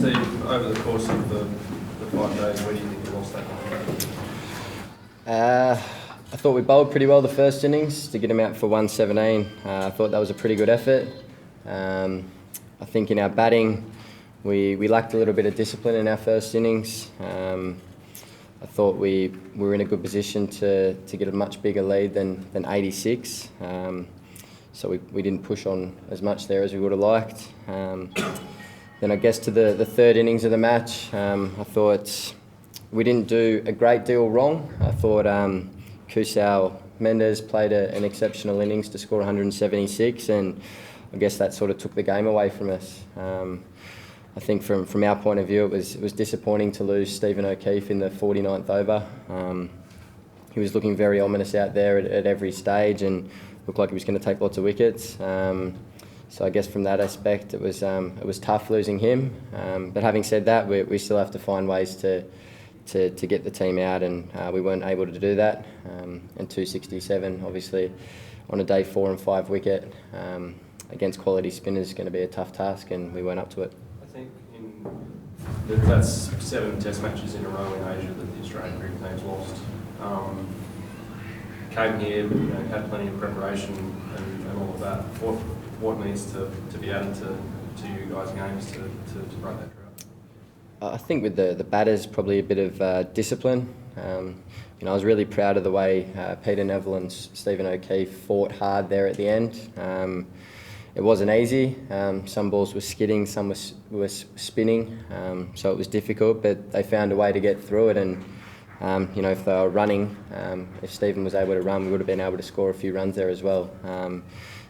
Steve, over the course of the 5 days, where do you think you lost that confidence? I thought we bowled pretty well the first innings to get him out for 117. I thought that was a pretty good effort. I think in our batting, we lacked a little bit of discipline in our first innings. I thought we were in a good position to get a much bigger lead than 86. So we didn't push on as much there as we would have liked. Then I guess to the third innings of the match, I thought we didn't do a great deal wrong. I thought Kusal Mendes played an exceptional innings to score 176, and I guess that sort of took the game away from us. I think from our point of view, it was disappointing to lose Stephen O'Keefe in the 49th over. He was looking very ominous out there at every stage and looked like he was going to take lots of wickets. So I guess from that aspect, it was tough losing him. But having said that, we still have to find ways to get the team out, and we weren't able to do that. And 267, obviously, on a day 4 and 5 wicket against quality spinners is going to be a tough task, and we weren't up to it. I think that's 7 Test matches in a row in Asia that the Australian cricket team's lost. Came here, had plenty of preparation and all of that. What needs to be added to you guys' games to break that drought? I think with the batters, probably a bit of discipline. I was really proud of the way Peter Neville and Stephen O'Keefe fought hard there at the end. It wasn't easy. Some balls were skidding, some were spinning, so it was difficult, but they found a way to get through it. And if they were running, if Stephen was able to run, we would have been able to score a few runs there as well.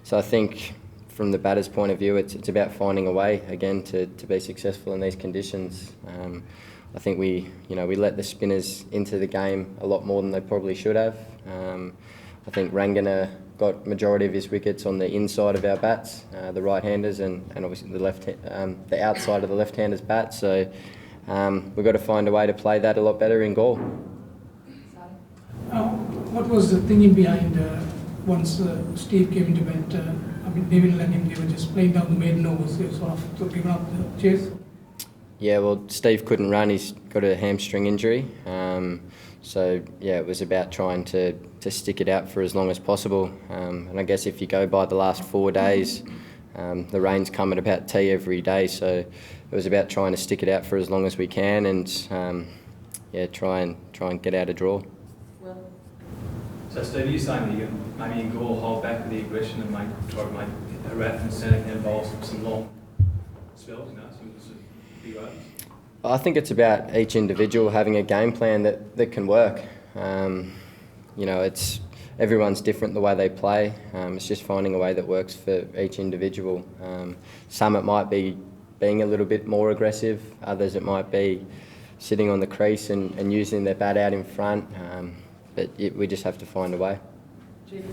So I think from the batter's point of view, it's about finding a way again to be successful in these conditions. I think we let the spinners into the game a lot more than they probably should have. I think Rangana got majority of his wickets on the inside of our bats, the right-handers, and obviously the outside of the left-handers' bats. So we've got to find a way to play that a lot better in Galle. What was the thinking behind once Steve came into bat? David and him, they were just playing down the maiden overs, they sort of giving up the chase. Yeah, well, Steve couldn't run. He's got a hamstring injury. So, yeah, it was about trying to stick it out for as long as possible. And I guess if you go by the last 4 days, the rain's come at about tea every day. So it was about trying to stick it out for as long as we can and, try and get out a draw. So, Steve, are you saying that you can maybe in Galle hold back with the aggression and try to make Herath and Seneca bowl some long spells, some big overs? I think it's about each individual having a game plan that can work. It's everyone's different the way they play. It's just finding a way that works for each individual. Some it might be being a little bit more aggressive. Others it might be sitting on the crease and using their bat out in front. But we just have to find a way. Steve,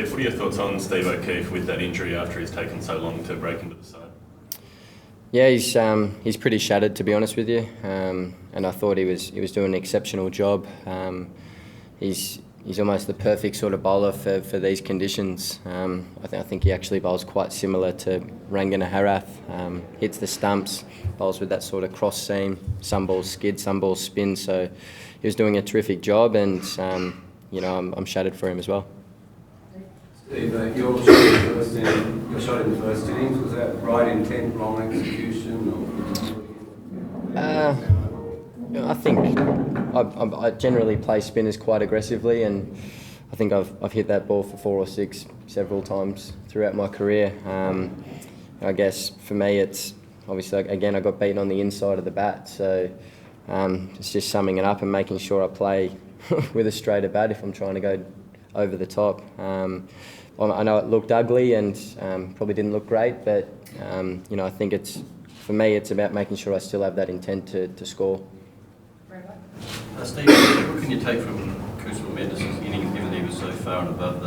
what are your thoughts on Steve O'Keefe with that injury after he's taken so long to break into the side? Yeah, he's pretty shattered, to be honest with you. And I thought he was doing an exceptional job. He's almost the perfect sort of bowler for these conditions. I think he actually bowls quite similar to Rangana Herath. Hits the stumps, bowls with that sort of cross seam. Some balls skid, some balls spin. So he was doing a terrific job, and I'm shattered for him as well. Steve, your shot in the first innings, was that right intent, wrong execution? I think I generally play spinners quite aggressively, and I think I've hit that ball for 4 or 6 several times throughout my career. I guess for me it's obviously, again, I got beaten on the inside of the bat, so it's just summing it up and making sure I play with a straighter bat if I'm trying to go over the top. I know it looked ugly and probably didn't look great, but I think for me it's about making sure I still have that intent to score. Steve, what can you take from Kusal Mendes' innings, given he was so far and above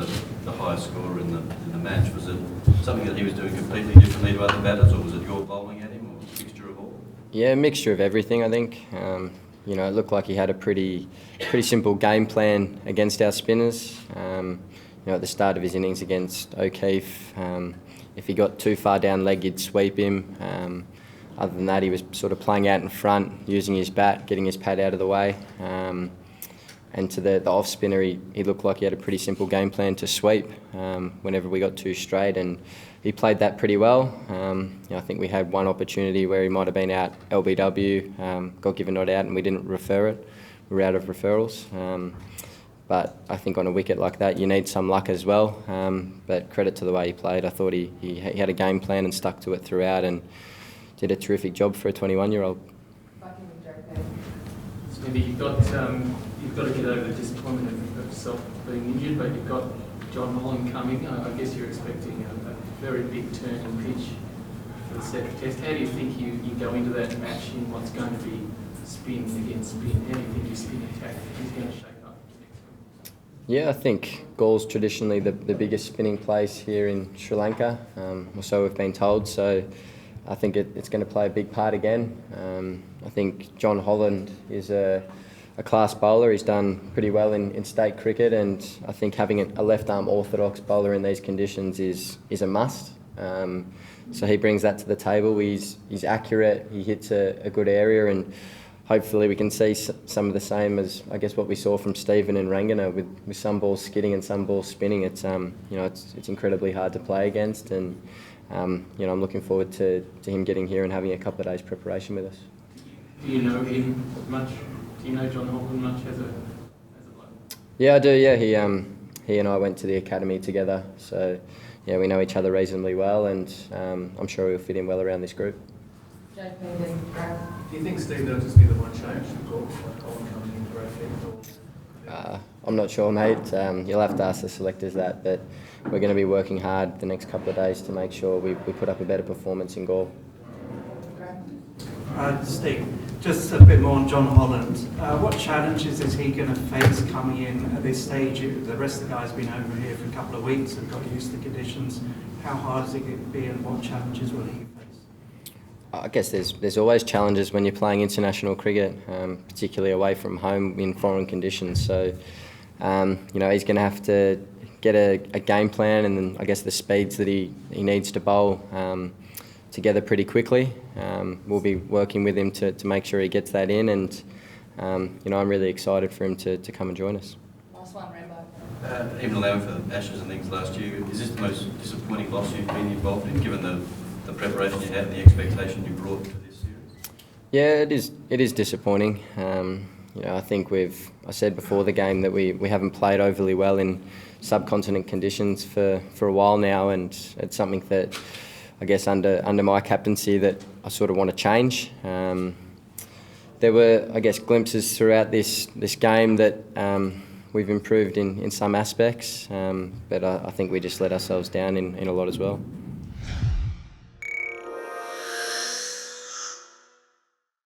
the highest scorer in the match? Was it something that he was doing completely differently to other batters, or was it your bowling at him, or a mixture of all? Yeah, a mixture of everything, I think. It looked like he had a pretty simple game plan against our spinners. At the start of his innings against O'Keefe, if he got too far down leg, you'd sweep him. other than that, he was sort of playing out in front, using his bat, getting his pad out of the way. And to the off spinner, he looked like he had a pretty simple game plan to sweep whenever we got two straight, and he played that pretty well. I think we had one opportunity where he might have been out LBW, got given not out, and we didn't refer it. We were out of referrals. But I think on a wicket like that, you need some luck as well. But credit to the way he played. I thought he had a game plan and stuck to it throughout, and did a terrific job for a 21-year-old. Maybe you've got to get over the disappointment of yourself being injured, but you've got John Holland coming. I guess you're expecting a very big turn in pitch for the second test. How do you think you go into that match in what's going to be spin against spin? How do you think your spin attack is going to shape up next week? Yeah, I think Gauls traditionally the biggest spinning place here in Sri Lanka, or so we've been told. So I think it's going to play a big part again. I think John Holland is a class bowler. He's done pretty well in state cricket, and I think having a left-arm orthodox bowler in these conditions is a must. So he brings that to the table. He's accurate. He hits a good area, and hopefully we can see some of the same as I guess what we saw from Stephen and Rangana with some balls skidding and some balls spinning. It's it's incredibly hard to play against, and I'm looking forward to him getting here and having a couple of days preparation with us. Do you know him much? Do you know John Holland much as a bloke? Yeah, I do. Yeah, he and I went to the academy together, so yeah, we know each other reasonably well, and I'm sure he'll fit in well around this group. Do you think Steve will just be the one change to call Holland coming in for effect? I'm not sure, mate. You'll have to ask the selectors that, but we're going to be working hard the next couple of days to make sure we put up a better performance in Gaul. Steve, just a bit more on John Holland. What challenges is he going to face coming in at this stage? The rest of the guys have been over here for a couple of weeks and got used to the conditions. How hard is it going to be, and what challenges will he face? I guess there's always challenges when you're playing international cricket, particularly away from home in foreign conditions. So, he's going to have to get a game plan, and then I guess the speeds that he needs to bowl together pretty quickly. We'll be working with him to make sure he gets that in, and I'm really excited for him to come and join us. Last one, Rambo. Even allowing for Ashes and things last year, is this the most disappointing loss you've been involved in, given the preparation you had and the expectation you brought to this series? Yeah, it is disappointing. I think I said before the game that we haven't played overly well in subcontinent conditions for a while now, and it's something that I guess under my captaincy that I sort of want to change. There were, I guess, glimpses throughout this game that we've improved in some aspects, but I think we just let ourselves down in a lot as well.